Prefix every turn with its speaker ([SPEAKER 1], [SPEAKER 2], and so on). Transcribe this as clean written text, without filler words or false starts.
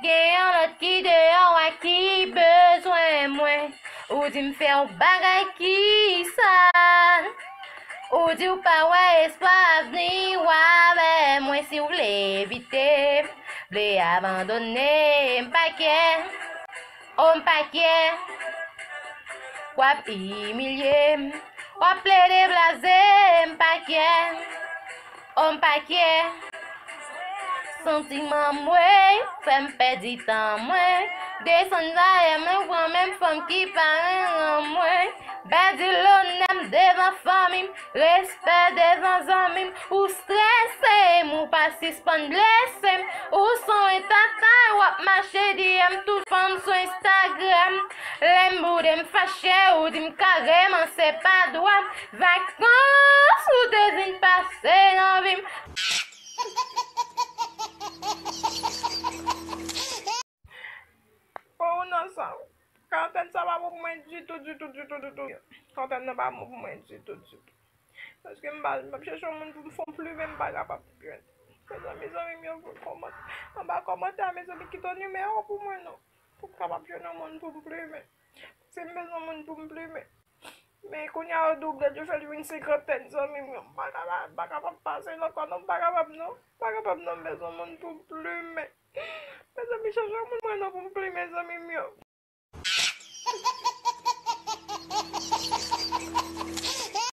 [SPEAKER 1] Gen yon lot ki deyon wè ki bezwen mwen. Ou di m fè ou bagay ki sa. Ou di ou pa wè espoir vni wè mwen si ou vle evite. Vle abandonne mpakye. O mpakye. Wap imilye. Wap ple de blaze mpakye. O mpakye. Sentiman mwen, fèm pedi tan mwen. Desan zaye mwen wè mèm fèm ki paren mwen. Bedi lonem devan famim, respect devan zamim. Ou stresem, ou pasispan blesem. Ou son etatan, wap mache diem tout fam sou Instagram. Lem ou dem fache, ou dim kareman se pa doam. Vakans ou dezin pase nan vim.
[SPEAKER 2] Oh non sa, quarantaine sa pa pou mwen du tout. Quarantaine nan pa pou mwen du tout. Paske mba chèche moun pou m'fon plume mba kapap pwen. Mes amis myo pou komot. Mba komote a mes amis ki ton numéro pou mwen non. Pou kapap pwen nan moun pou m'plume. Se mbezon moun pou m'plume. Mais quand il y a un double, je fais une cinquantaine, ça me dit, pas capable de passer là, quand on pas capable non, mais on monde pour plumer. Mais ça me change, moi non pour plumer, ça me mieux.